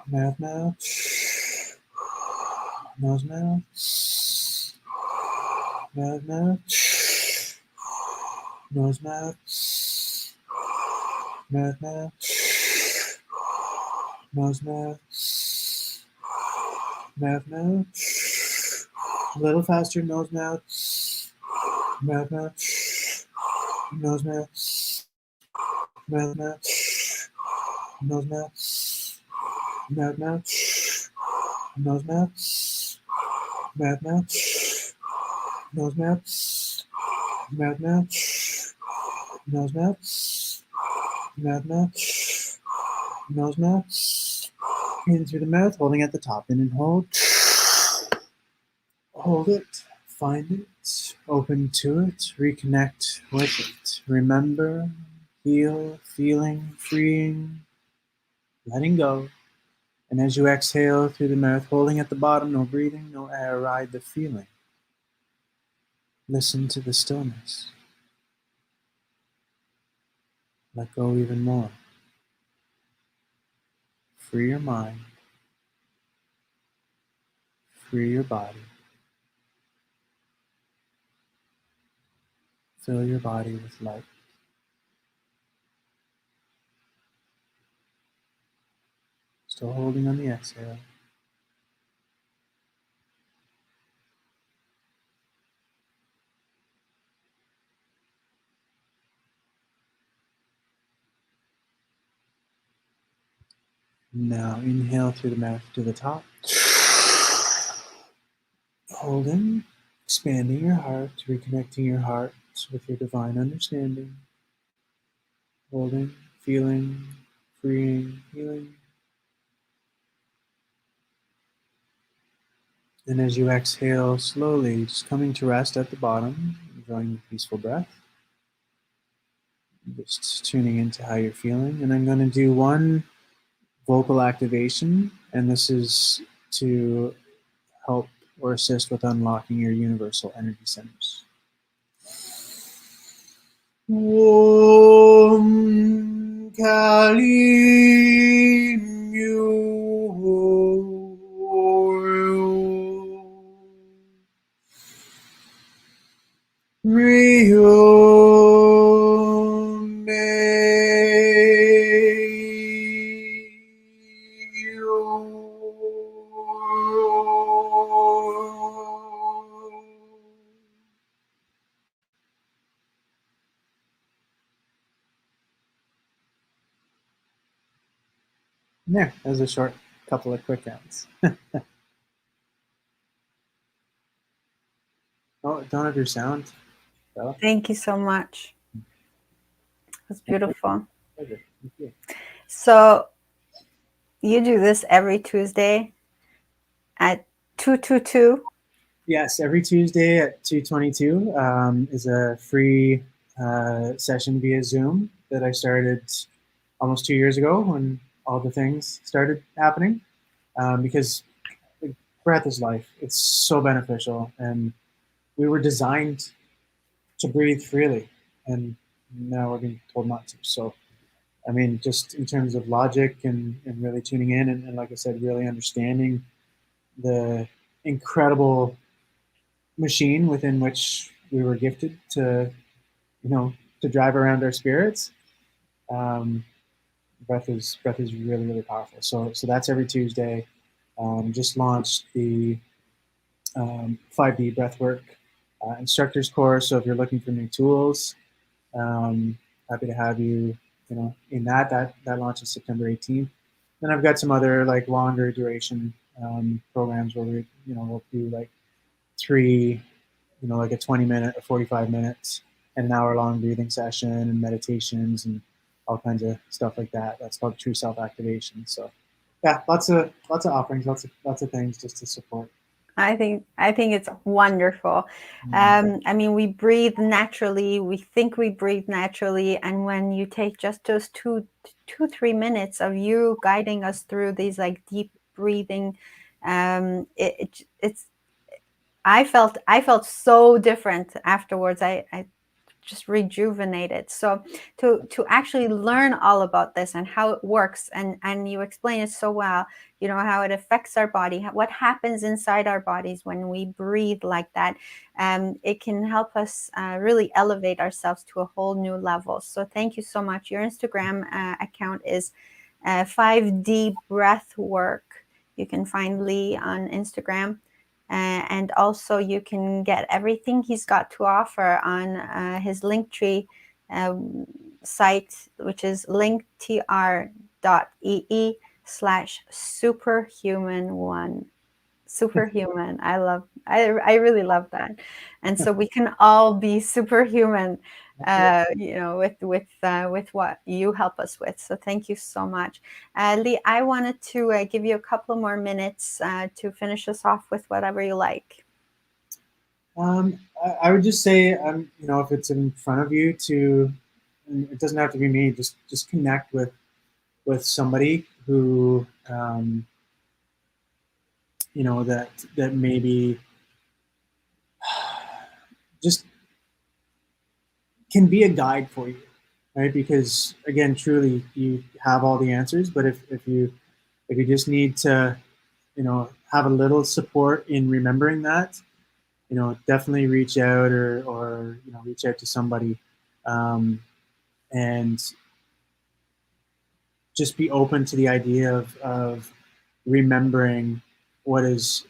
mouth, mouth, nose, mouth, mouth, mouth, nose, mouth, mouth, mouth, nose, mouth, mouth, mouth. A little faster, nose, mouth, mouth, mouth, nose, mouth, mouth, mouth, Nose, mouth. Mouth, mouth. Nose, mouth. Mouth, mouth. Nose, mouth. Mouth, mouth. Nose, mouth. Mouth, mouth. Nose, mouth. In through the mouth, holding at the top. In and hold. Hold it. Find it. Open to it. Reconnect with it. Remember. Heal. Feeling. Freeing. Letting go. And as you exhale through the mouth, holding at the bottom, no breathing, no air, ride the feeling. Listen to the stillness. Let go even more. Free your mind. Free your body. Fill your body with light. Still holding on the exhale. Now inhale through the mouth to the top. Holding, expanding your heart, reconnecting your heart with your divine understanding. Holding, feeling, freeing, healing. And as you exhale slowly, just coming to rest at the bottom, enjoying the peaceful breath. Just tuning into how you're feeling. And I'm going to do one vocal activation, and this is to help or assist with unlocking your universal energy centers. Om Kali Mu Rio There, there's a short couple of quick counts. Oh, don't have your sound. Dela? Thank you so much. That's beautiful. Pleasure. Thank you. So you do this every Tuesday at 222? Yes, every Tuesday at 2:22 is a free session via Zoom that I started almost 2 years ago when all the things started happening. Because breath is life. It's so beneficial, and we were designed to breathe freely, and now we're being told not to. So, I mean, just in terms of logic and really tuning in, and like I said, really understanding the incredible machine within which we were gifted to, to drive around our spirits. Breath is really, really powerful. So that's every Tuesday. Just launched the 5D breathwork instructor's course. So if you're looking for new tools, happy to have you, in that launches September 18th. Then I've got some other like longer duration programs where we'll do like three, like a 20-minute or 45 minutes and an hour-long breathing session and meditations and all kinds of stuff like that. That's called true self-activation. So yeah, lots of offerings, lots of things just to support. I think it's wonderful. I mean, we breathe naturally. We think we breathe naturally, and when you take just those 3 minutes of you guiding us through these like deep breathing, it's. I felt so different afterwards. I just rejuvenated. So to actually learn all about this and how it works, and you explain it so well, how it affects our body, what happens inside our bodies when we breathe like that. It can help us really elevate ourselves to a whole new level. So thank you so much. Your Instagram account is 5D breathwork. You can find Lee on Instagram. And also you can get everything he's got to offer on his Linktree site, which is linktr.ee/5D bit.ly/superhuman1. Superhuman. I really love that. And so we can all be superhuman, with what you help us with. So thank you so much. Lee, I wanted to give you a couple more minutes to finish us off with whatever you like. I would just say, if it's in front of you, and it doesn't have to be me. Just connect with somebody who, that maybe just can be a guide for you, right? Because again, truly, you have all the answers, but if you just need to, have a little support in remembering that, definitely reach out or reach out to somebody, and just be open to the idea of remembering what is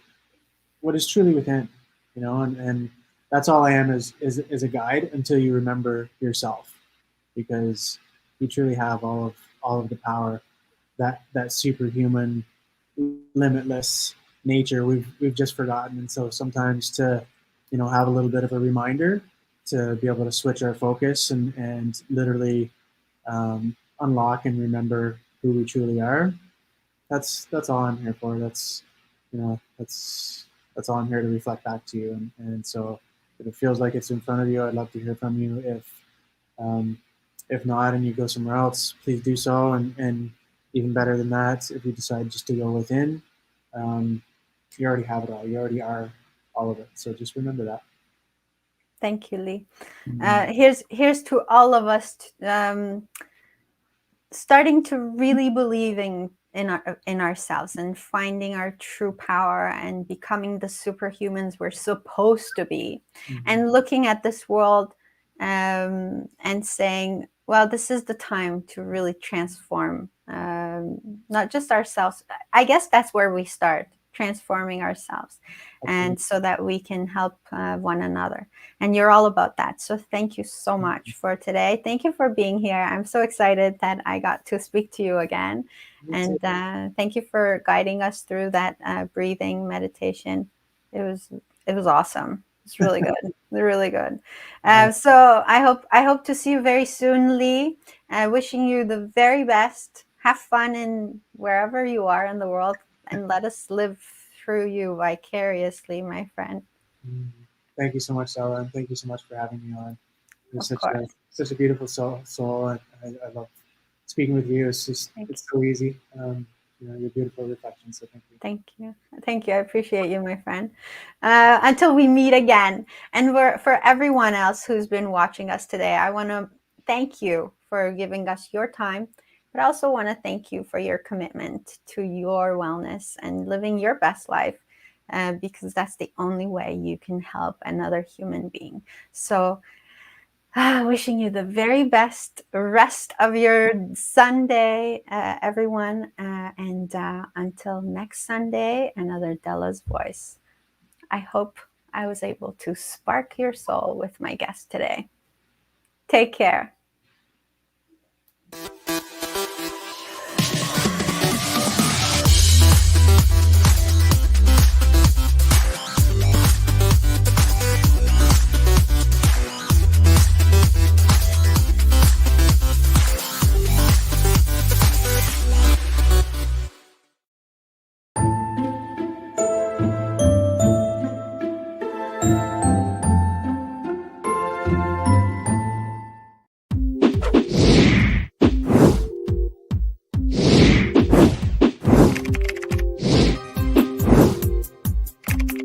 truly within, and that's all I am is a guide until you remember yourself, because you truly have all of the power, that superhuman, limitless nature we've just forgotten. And so sometimes to, have a little bit of a reminder to be able to switch our focus and literally, unlock and remember who we truly are. That's all I'm here for. That's all I'm here to reflect back to you. And so if it feels like it's in front of you, I'd love to hear from you. If not, and you go somewhere else, please do so. And even better than that, if you decide just to go within, you already have it all. You already are all of it. So just remember that. Thank you, Lee. Here's to all of us starting to really believing in ourselves and finding our true power and becoming the superhumans we're supposed to be, and looking at this world and saying, well, this is the time to really transform, not just ourselves. I guess that's where we start, transforming ourselves, and so that we can help one another. And you're all about that. So thank you so much for today. Thank you for being here. I'm so excited that I got to speak to you again. And thank you for guiding us through that breathing meditation. It was awesome. It's really good. Really good. So I hope to see you very soon, Lee. Wishing you the very best. Have fun in wherever you are in the world, and let us live through you vicariously, my friend. Thank you so much, Dela, and thank you so much for having me on. You're such a beautiful soul. I love speaking with you. It's so easy. You're beautiful reflection. So thank you. Thank you. I appreciate you, my friend. Until we meet again. And for everyone else who's been watching us today, I want to thank you for giving us your time, but I also want to thank you for your commitment to your wellness and living your best life, because that's the only way you can help another human being. So wishing you the very best rest of your Sunday, everyone. And until next Sunday, another Dela's Voice. I hope I was able to spark your soul with my guest today. Take care.